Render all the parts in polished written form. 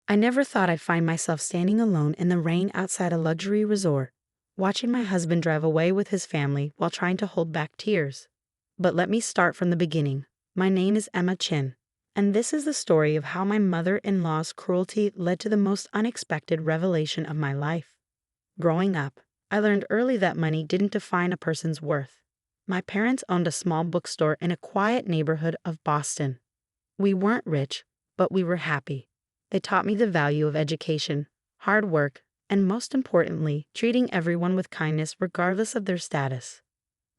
I never thought I'd find myself standing alone in the rain outside a luxury resort, watching my husband drive away with his family while trying to hold back tears. But let me start from the beginning. My name is Emma Chen, and this is the story of how my mother-in-law's cruelty led to the most unexpected revelation of my life. Growing up, I learned early that money didn't define a person's worth. My parents owned a small bookstore in a quiet neighborhood of Boston. We weren't rich, but we were happy. They taught me the value of education, hard work, and most importantly, treating everyone with kindness regardless of their status.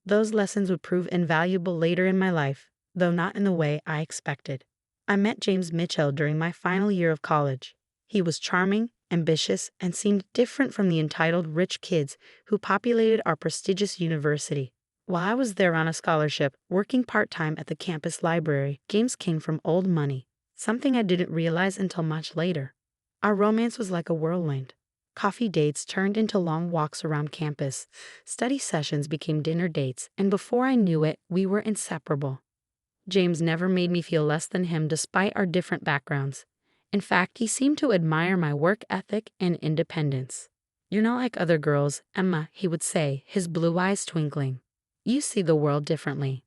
Those lessons would prove invaluable later in my life, though not in the way I expected. I met James Mitchell during my final year of college. He was charming, ambitious, and seemed different from the entitled rich kids who populated our prestigious university. While I was there on a scholarship, working part-time at the campus library, James came from old money, something I didn't realize until much later. Our romance was like a whirlwind. Coffee dates turned into long walks around campus, study sessions became dinner dates, and before I knew it, we were inseparable. James never made me feel less than him despite our different backgrounds. In fact, he seemed to admire my work ethic and independence. "You're not like other girls, Emma," he would say, his blue eyes twinkling. "You see the world differently."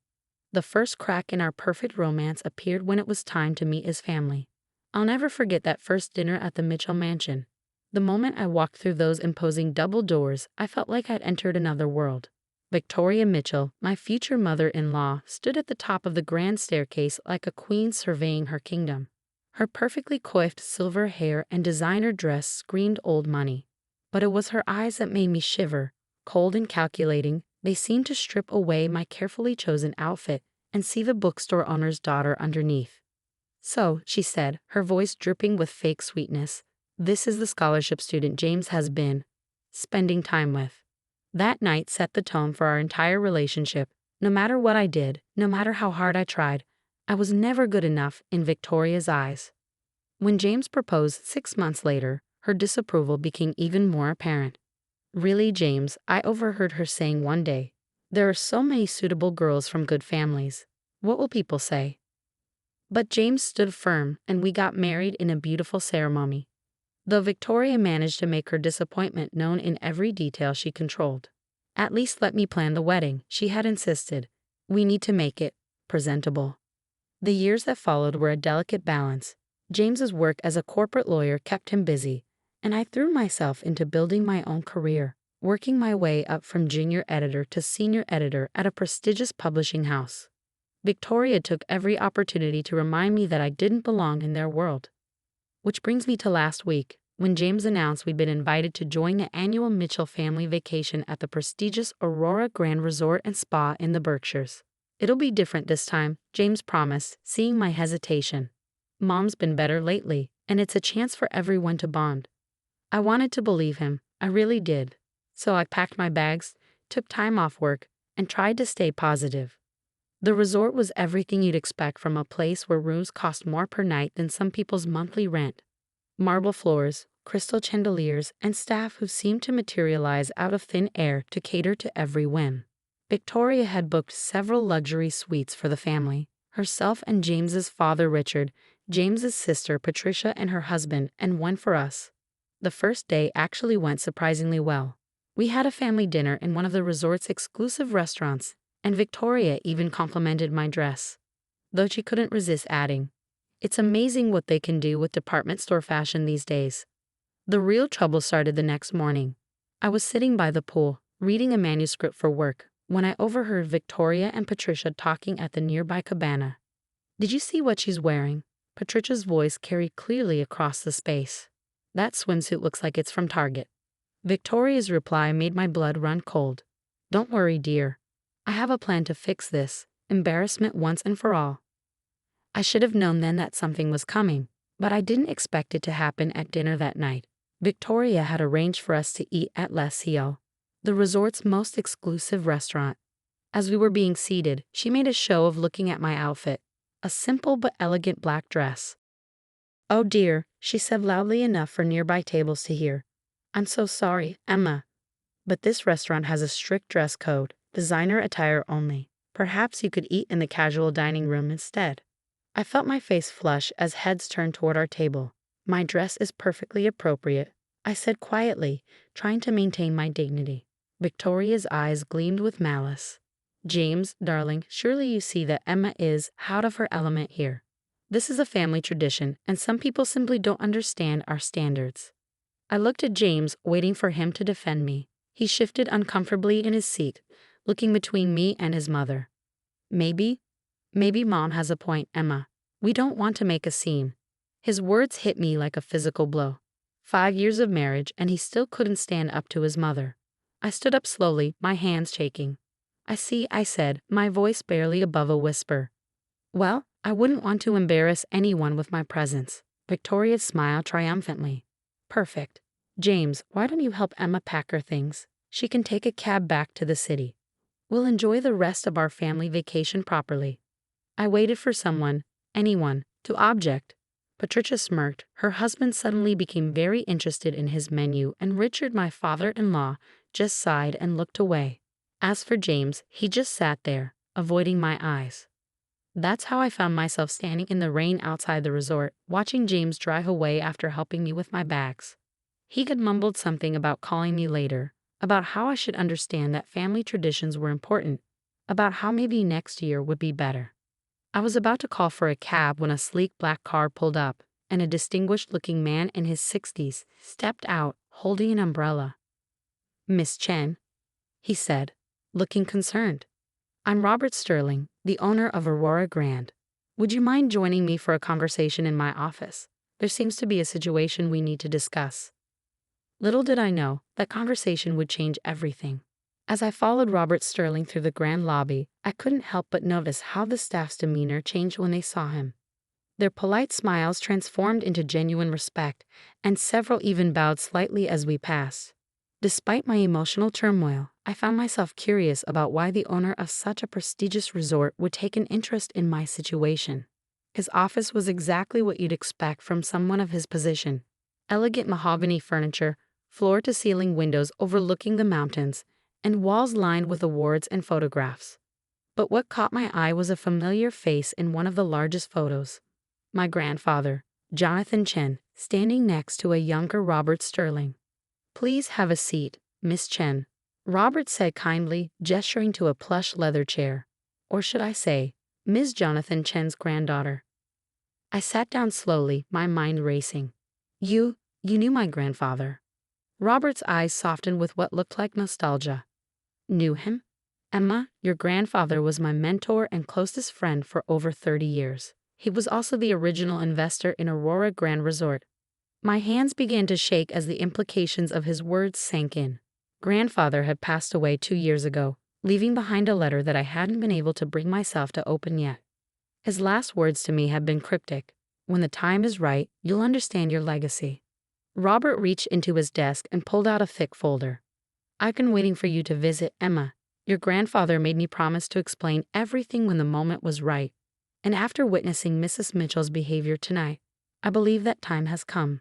The first crack in our perfect romance appeared when it was time to meet his family. I'll never forget that first dinner at the Mitchell mansion. The moment I walked through those imposing double doors, I felt like I'd entered another world. Victoria Mitchell, my future mother-in-law, stood at the top of the grand staircase like a queen surveying her kingdom. Her perfectly coiffed silver hair and designer dress screamed old money. But it was her eyes that made me shiver. Cold and calculating, they seemed to strip away my carefully chosen outfit and see the bookstore owner's daughter underneath. "So," she said, her voice dripping with fake sweetness, "this is the scholarship student James has been spending time with." That night set the tone for our entire relationship. No matter what I did, no matter how hard I tried, I was never good enough in Victoria's eyes. When James proposed 6 months later, her disapproval became even more apparent. "Really, James," I overheard her saying one day, "there are so many suitable girls from good families. What will people say?" But James stood firm, and we got married in a beautiful ceremony. Though Victoria managed to make her disappointment known in every detail she controlled. "At least let me plan the wedding," she had insisted. "We need to make it presentable." The years that followed were a delicate balance. James's work as a corporate lawyer kept him busy, and I threw myself into building my own career, working my way up from junior editor to senior editor at a prestigious publishing house. Victoria took every opportunity to remind me that I didn't belong in their world. Which brings me to last week, when James announced we'd been invited to join the annual Mitchell family vacation at the prestigious Aurora Grand Resort and Spa in the Berkshires. "It'll be different this time," James promised, seeing my hesitation. "Mom's been better lately, and it's a chance for everyone to bond." I wanted to believe him, I really did. So I packed my bags, took time off work, and tried to stay positive. The resort was everything you'd expect from a place where rooms cost more per night than some people's monthly rent. Marble floors, crystal chandeliers, and staff who seemed to materialize out of thin air to cater to every whim. Victoria had booked several luxury suites for the family, herself and James's father Richard, James's sister Patricia and her husband, and one for us. The first day actually went surprisingly well. We had a family dinner in one of the resort's exclusive restaurants, and Victoria even complimented my dress. Though she couldn't resist adding, "It's amazing what they can do with department store fashion these days." The real trouble started the next morning. I was sitting by the pool, reading a manuscript for work, when I overheard Victoria and Patricia talking at the nearby cabana. "Did you see what she's wearing?" Patricia's voice carried clearly across the space. "That swimsuit looks like it's from Target." Victoria's reply made my blood run cold. "Don't worry, dear. I have a plan to fix this embarrassment once and for all." I should have known then that something was coming, but I didn't expect it to happen at dinner that night. Victoria had arranged for us to eat at La Ciel, the resort's most exclusive restaurant. As we were being seated, she made a show of looking at my outfit, a simple but elegant black dress. "Oh dear," she said loudly enough for nearby tables to hear. "I'm so sorry, Emma, but this restaurant has a strict dress code, designer attire only. Perhaps you could eat in the casual dining room instead." I felt my face flush as heads turned toward our table. My dress is perfectly appropriate, I said quietly, trying to maintain my dignity. Victoria's eyes gleamed with malice. James, darling, surely you see that Emma is out of her element here. This is a family tradition, and some people simply don't understand our standards. I looked at James, waiting for him to defend me. He shifted uncomfortably in his seat, looking between me and his mother. Maybe Mom has a point, Emma. We don't want to make a scene. His words hit me like a physical blow. 5 years of marriage, and he still couldn't stand up to his mother. I stood up slowly, my hands shaking. I see, I said, my voice barely above a whisper. Well, I wouldn't want to embarrass anyone with my presence. Victoria smiled triumphantly. Perfect. James, why don't you help Emma pack her things? She can take a cab back to the city. We'll enjoy the rest of our family vacation properly. I waited for anyone, to object. Patricia smirked. Her husband suddenly became very interested in his menu, and Richard, my father-in-law, just sighed and looked away. As for James, he just sat there, avoiding my eyes. That's how I found myself standing in the rain outside the resort, watching James drive away after helping me with my bags. He had mumbled something about calling me later, about how I should understand that family traditions were important, about how maybe next year would be better. I was about to call for a cab when a sleek black car pulled up, and a distinguished-looking man in his 60s stepped out, holding an umbrella. Miss Chen, he said, looking concerned. I'm Robert Sterling, the owner of Aurora Grand. Would you mind joining me for a conversation in my office? There seems to be a situation we need to discuss. Little did I know that conversation would change everything. As I followed Robert Sterling through the grand lobby, I couldn't help but notice how the staff's demeanor changed when they saw him. Their polite smiles transformed into genuine respect, and several even bowed slightly as we passed. Despite my emotional turmoil, I found myself curious about why the owner of such a prestigious resort would take an interest in my situation. His office was exactly what you'd expect from someone of his position. Elegant mahogany furniture, floor-to-ceiling windows overlooking the mountains, and walls lined with awards and photographs. But what caught my eye was a familiar face in one of the largest photos. My grandfather, Jonathan Chen, standing next to a younger Robert Sterling. Please have a seat, Miss Chen, Robert said kindly, gesturing to a plush leather chair. Or should I say, Ms. Jonathan Chen's granddaughter. I sat down slowly, my mind racing. You knew my grandfather. Robert's eyes softened with what looked like nostalgia. Knew him? Emma, your grandfather was my mentor and closest friend for over 30 years. He was also the original investor in Aurora Grand Resort. My hands began to shake as the implications of his words sank in. Grandfather had passed away 2 years ago, leaving behind a letter that I hadn't been able to bring myself to open yet. His last words to me had been cryptic. When the time is right, you'll understand your legacy. Robert reached into his desk and pulled out a thick folder. I've been waiting for you to visit, Emma. Your grandfather made me promise to explain everything when the moment was right. And after witnessing Mrs. Mitchell's behavior tonight, I believe that time has come.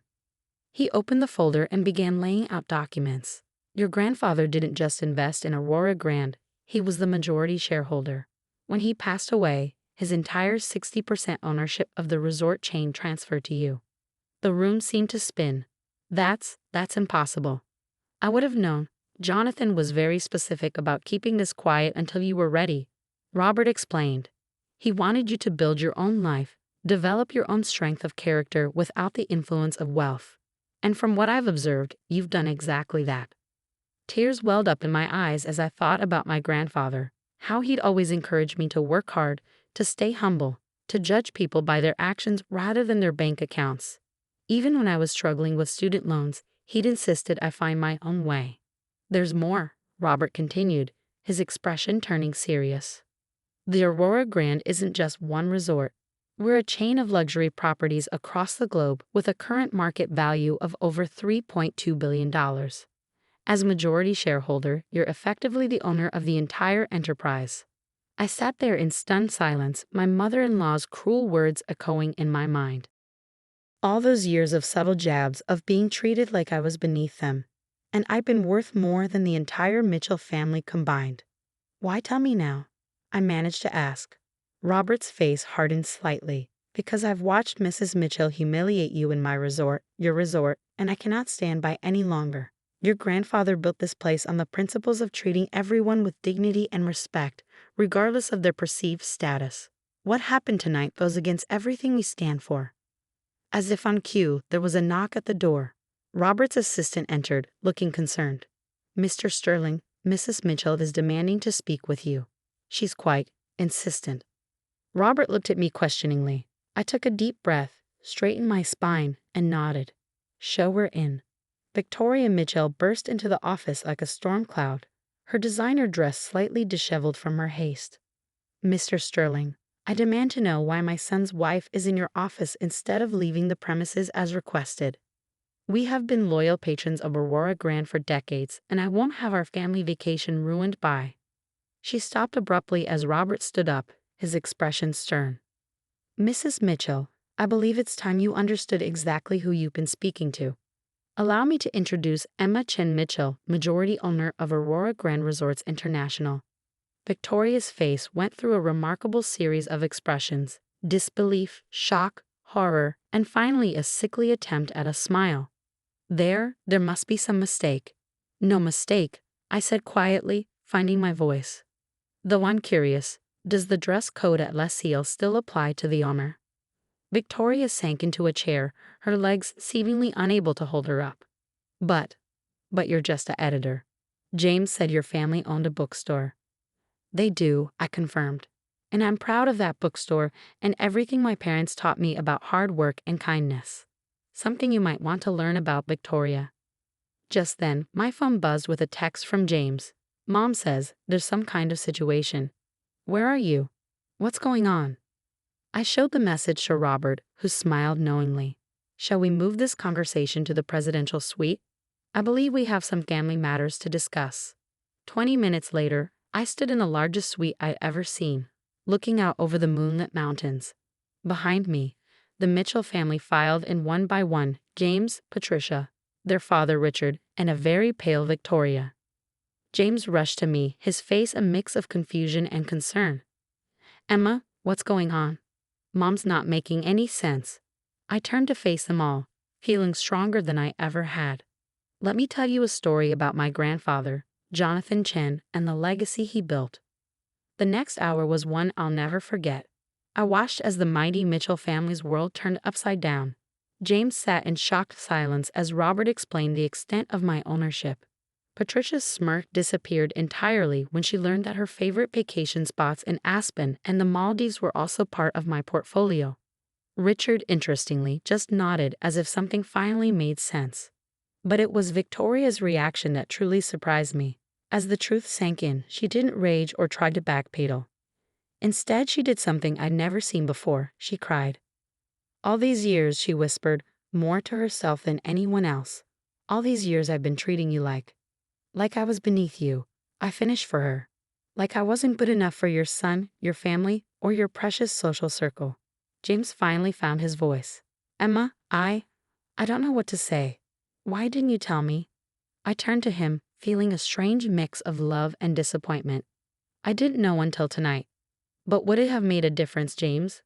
He opened the folder and began laying out documents. Your grandfather didn't just invest in Aurora Grand, he was the majority shareholder. When he passed away, his entire 60% ownership of the resort chain transferred to you. The room seemed to spin. That's impossible. I would have known. Jonathan was very specific about keeping this quiet until you were ready. Robert explained. He wanted you to build your own life, develop your own strength of character without the influence of wealth. And from what I've observed, you've done exactly that. Tears welled up in my eyes as I thought about my grandfather, how he'd always encouraged me to work hard, to stay humble, to judge people by their actions rather than their bank accounts. Even when I was struggling with student loans, he'd insisted I find my own way. There's more, Robert continued, his expression turning serious. The Aurora Grand isn't just one resort. We're a chain of luxury properties across the globe with a current market value of over $3.2 billion. As majority shareholder, you're effectively the owner of the entire enterprise. I sat there in stunned silence, my mother-in-law's cruel words echoing in my mind. All those years of subtle jabs, of being treated like I was beneath them. And I've been worth more than the entire Mitchell family combined. Why tell me now? I managed to ask. Robert's face hardened slightly. Because I've watched Mrs. Mitchell humiliate you in my resort, your resort, and I cannot stand by any longer. Your grandfather built this place on the principles of treating everyone with dignity and respect, regardless of their perceived status. What happened tonight goes against everything we stand for. As if on cue, there was a knock at the door. Robert's assistant entered, looking concerned. Mr. Sterling, Mrs. Mitchell is demanding to speak with you. She's quite insistent. Robert looked at me questioningly. I took a deep breath, straightened my spine, and nodded. Show her in. Victoria Mitchell burst into the office like a storm cloud, her designer dress slightly disheveled from her haste. Mr. Sterling, I demand to know why my son's wife is in your office instead of leaving the premises as requested. We have been loyal patrons of Aurora Grand for decades, and I won't have our family vacation ruined by. She stopped abruptly as Robert stood up, his expression stern. Mrs. Mitchell, I believe it's time you understood exactly who you've been speaking to. Allow me to introduce Emma Chen Mitchell, majority owner of Aurora Grand Resorts International. Victoria's face went through a remarkable series of expressions: disbelief, shock, horror, and finally a sickly attempt at a smile. There must be some mistake. No mistake, I said quietly, finding my voice. Though I'm curious, does the dress code at Les Isles still apply to the owner? Victoria sank into a chair, her legs seemingly unable to hold her up. But you're just an editor. James said your family owned a bookstore. They do, I confirmed. And I'm proud of that bookstore and everything my parents taught me about hard work and kindness. Something you might want to learn about, Victoria. Just then, my phone buzzed with a text from James. Mom says there's some kind of situation. Where are you? What's going on? I showed the message to Robert, who smiled knowingly. Shall we move this conversation to the presidential suite? I believe we have some family matters to discuss. 20 minutes later, I stood in the largest suite I'd ever seen, looking out over the moonlit mountains. Behind me, the Mitchell family filed in one by one: James, Patricia, their father Richard, and a very pale Victoria. James rushed to me, his face a mix of confusion and concern. Emma, what's going on? Mom's not making any sense. I turned to face them all, feeling stronger than I ever had. Let me tell you a story about my grandfather, Jonathan Chen, and the legacy he built. The next hour was one I'll never forget. I watched as the mighty Mitchell family's world turned upside down. James sat in shocked silence as Robert explained the extent of my ownership. Patricia's smirk disappeared entirely when she learned that her favorite vacation spots in Aspen and the Maldives were also part of my portfolio. Richard, interestingly, just nodded as if something finally made sense. But it was Victoria's reaction that truly surprised me. As the truth sank in, she didn't rage or try to backpedal. Instead, she did something I'd never seen before. She cried. All these years, she whispered, more to herself than anyone else. All these years I've been treating you like I was beneath you. I finished for her. Like I wasn't good enough for your son, your family, or your precious social circle. James finally found his voice. Emma, I don't know what to say. Why didn't you tell me? I turned to him, feeling a strange mix of love and disappointment. I didn't know until tonight. But would it have made a difference, James?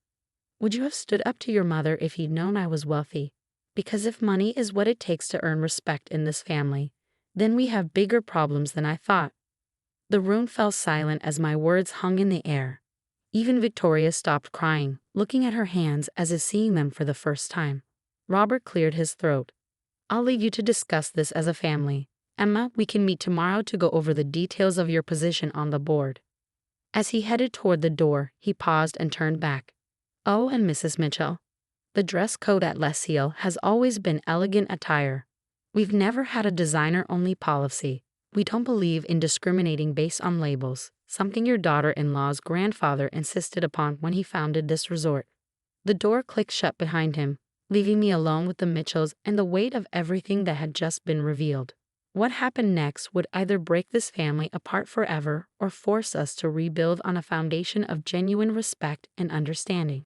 Would you have stood up to your mother if you'd known I was wealthy? Because if money is what it takes to earn respect in this family, then we have bigger problems than I thought. The room fell silent as my words hung in the air. Even Victoria stopped crying, looking at her hands as if seeing them for the first time. Robert cleared his throat. I'll leave you to discuss this as a family. Emma, we can meet tomorrow to go over the details of your position on the board. As he headed toward the door, he paused and turned back. Oh, and Mrs. Mitchell. The dress code at Les Isles has always been elegant attire. We've never had a designer-only policy. We don't believe in discriminating based on labels, something your daughter-in-law's grandfather insisted upon when he founded this resort. The door clicked shut behind him, leaving me alone with the Mitchells and the weight of everything that had just been revealed. What happened next would either break this family apart forever or force us to rebuild on a foundation of genuine respect and understanding.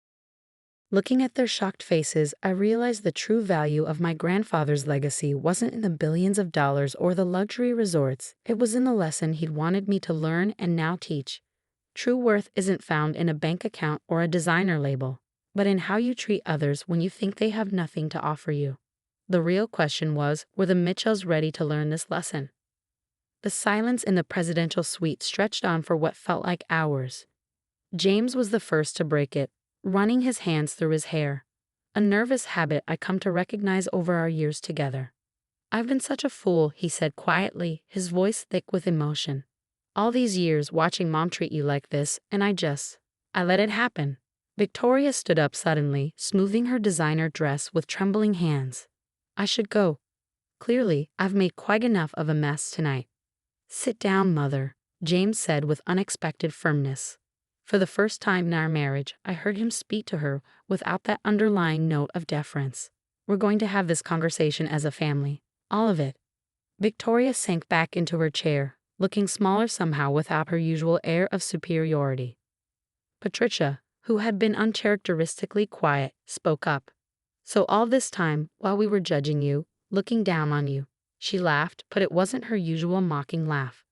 Looking at their shocked faces, I realized the true value of my grandfather's legacy wasn't in the billions of dollars or the luxury resorts. It was in the lesson he'd wanted me to learn and now teach. True worth isn't found in a bank account or a designer label. but in how you treat others when you think they have nothing to offer you. The real question was, were the Mitchells ready to learn this lesson? The silence in the presidential suite stretched on for what felt like hours. James was the first to break it, running his hands through his hair, a nervous habit I come to recognize over our years together. "I've been such a fool," he said quietly, his voice thick with emotion. "All these years watching Mom treat you like this, and I let it happen." Victoria stood up suddenly, smoothing her designer dress with trembling hands. "I should go. Clearly, I've made quite enough of a mess tonight." "Sit down, Mother," James said with unexpected firmness. For the first time in our marriage, I heard him speak to her without that underlying note of deference. "We're going to have this conversation as a family. All of it." Victoria sank back into her chair, looking smaller somehow without her usual air of superiority. Patricia, who had been uncharacteristically quiet, spoke up. "So all this time, while we were judging you, looking down on you." She laughed, but it wasn't her usual mocking laugh.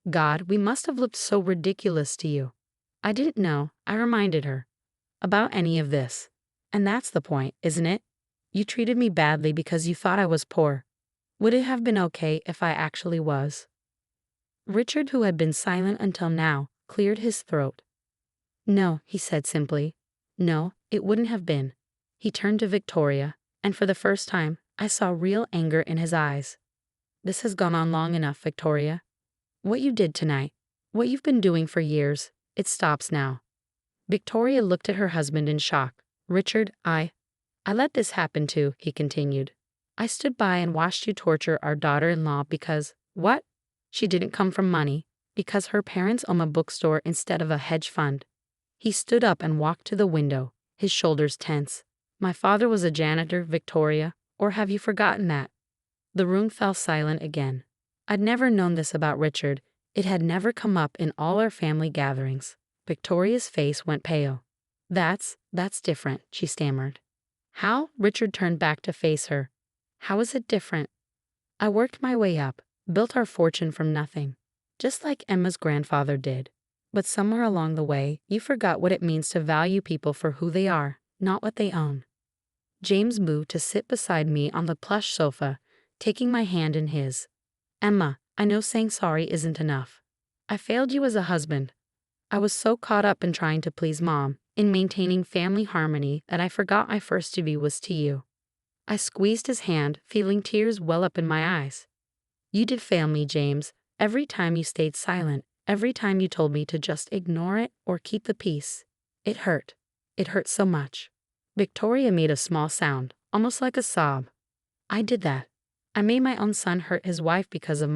"God, we must have looked so ridiculous to you." "I didn't know," I reminded her, "about any of this. And that's the point, isn't it? You treated me badly because you thought I was poor. Would it have been okay if I actually was?" Richard, who had been silent until now, cleared his throat. "No," he said simply. "No, it wouldn't have been." He turned to Victoria, and for the first time, I saw real anger in his eyes. "This has gone on long enough, Victoria. What you did tonight, what you've been doing for years, it stops now." Victoria looked at her husband in shock. "Richard, I let this happen too," he continued. "I stood by and watched you torture our daughter-in-law because, what? She didn't come from money, because her parents own a bookstore instead of a hedge fund." He stood up and walked to the window, his shoulders tense. "My father was a janitor, Victoria, or have you forgotten that?" The room fell silent again. I'd never known this about Richard. It had never come up in all our family gatherings. Victoria's face went pale. That's different," she stammered. "How?" Richard turned back to face her. "How is it different?" "I worked my way up, built our fortune from nothing, just like Emma's grandfather did. But somewhere along the way, you forgot what it means to value people for who they are, not what they own." James moved to sit beside me on the plush sofa, taking my hand in his. "Emma, I know saying sorry isn't enough. I failed you as a husband. I was so caught up in trying to please Mom, in maintaining family harmony, that I forgot my first duty was to you." I squeezed his hand, feeling tears well up in my eyes. "You did fail me, James. Every time you stayed silent, every time you told me to just ignore it or keep the peace. It hurt. It hurt so much." Victoria made a small sound, almost like a sob. "I did that. I made my own son hurt his wife because of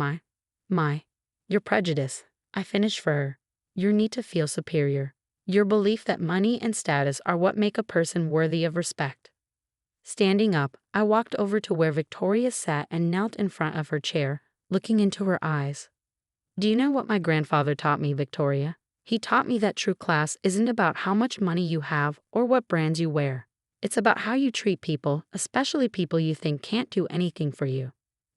your prejudice." I finished for her. "Your need to feel superior. Your belief that money and status are what make a person worthy of respect." Standing up, I walked over to where Victoria sat and knelt in front of her chair, looking into her eyes. "Do you know what my grandfather taught me, Victoria? He taught me that true class isn't about how much money you have or what brands you wear. It's about how you treat people, especially people you think can't do anything for you."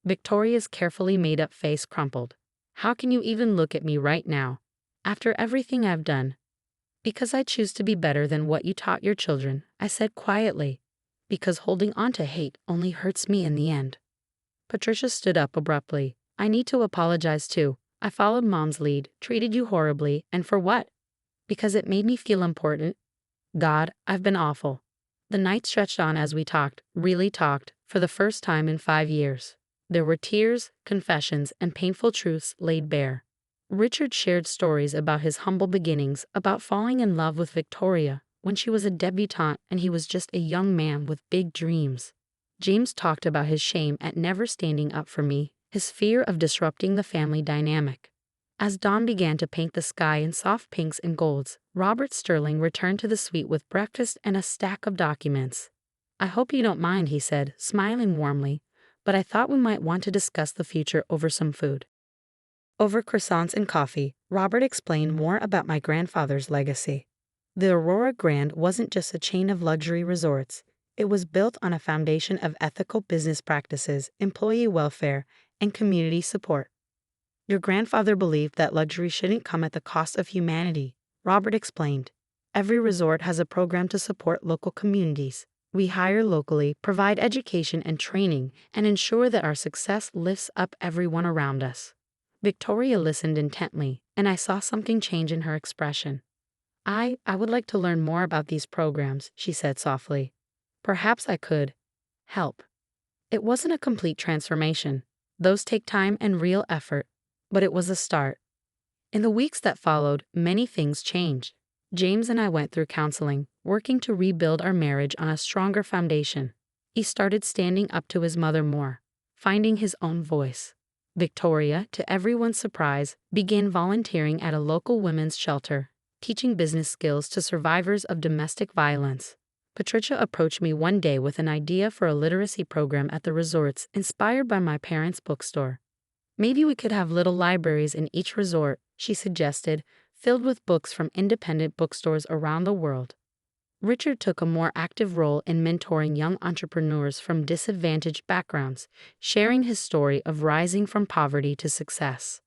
Victoria's carefully made-up face crumpled. "How can you even look at me right now, after everything I've done?" "Because I choose to be better than what you taught your children," I said quietly. "Because holding on to hate only hurts me in the end." Patricia stood up abruptly. "I need to apologize too. I followed Mom's lead, treated you horribly, and for what? Because it made me feel important. God, I've been awful." The night stretched on as we talked, really talked, for the first time in 5 years. There were tears, confessions, and painful truths laid bare. Richard shared stories about his humble beginnings, about falling in love with Victoria when she was a debutante and he was just a young man with big dreams. James talked about his shame at never standing up for me, his fear of disrupting the family dynamic. As dawn began to paint the sky in soft pinks and golds, Robert Sterling returned to the suite with breakfast and a stack of documents. "I hope you don't mind," he said, smiling warmly, "but I thought we might want to discuss the future over some food." Over croissants and coffee, Robert explained more about my grandfather's legacy. The Aurora Grand wasn't just a chain of luxury resorts. It was built on a foundation of ethical business practices, employee welfare, and community support. "Your grandfather believed that luxury shouldn't come at the cost of humanity," Robert explained. Every resort has a program to support local communities. We hire locally, provide education and training, and ensure that our success lifts up everyone around us. Victoria listened intently, and I saw something change in her expression. I would like to learn more about these programs, she said softly. Perhaps I could help. It wasn't a complete transformation. Those take time and real effort, but it was a start. In the weeks that followed, many things changed. James and I went through counseling, working to rebuild our marriage on a stronger foundation. He started standing up to his mother more, finding his own voice. Victoria, to everyone's surprise, began volunteering at a local women's shelter, teaching business skills to survivors of domestic violence. Patricia approached me one day with an idea for a literacy program at the resorts inspired by my parents' bookstore. Maybe we could have little libraries in each resort, she suggested, filled with books from independent bookstores around the world. Richard took a more active role in mentoring young entrepreneurs from disadvantaged backgrounds, sharing his story of rising from poverty to success.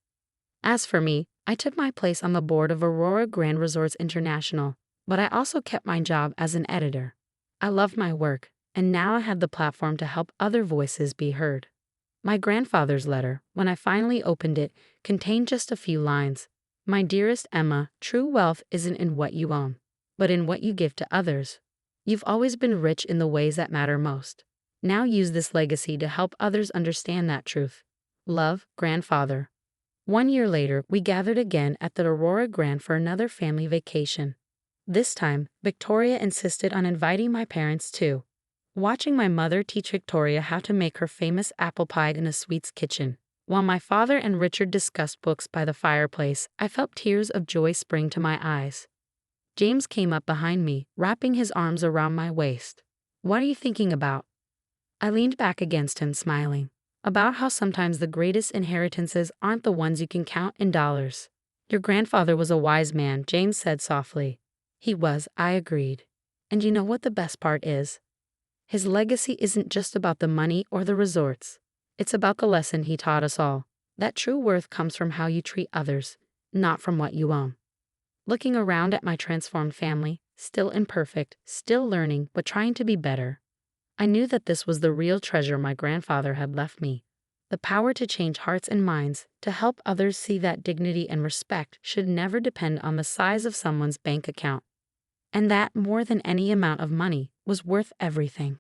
As for me, I took my place on the board of Aurora Grand Resorts International, but I also kept my job as an editor. I loved my work, and now I had the platform to help other voices be heard. My grandfather's letter, when I finally opened it, contained just a few lines. My dearest Emma, true wealth isn't in what you own, but in what you give to others. You've always been rich in the ways that matter most. Now use this legacy to help others understand that truth. Love, Grandfather. 1 year later, we gathered again at the Aurora Grand for another family vacation. This time, Victoria insisted on inviting my parents too. Watching my mother teach Victoria how to make her famous apple pie in a sweets kitchen, while my father and Richard discussed books by the fireplace, I felt tears of joy spring to my eyes. James came up behind me, wrapping his arms around my waist. What are you thinking about? I leaned back against him, smiling. About how sometimes the greatest inheritances aren't the ones you can count in dollars. Your grandfather was a wise man, James said softly. He was, I agreed. And you know what the best part is? His legacy isn't just about the money or the resorts. It's about the lesson he taught us all. That true worth comes from how you treat others, not from what you own. Looking around at my transformed family, still imperfect, still learning, but trying to be better, I knew that this was the real treasure my grandfather had left me. The power to change hearts and minds, to help others see that dignity and respect should never depend on the size of someone's bank account. And that, more than any amount of money, was worth everything.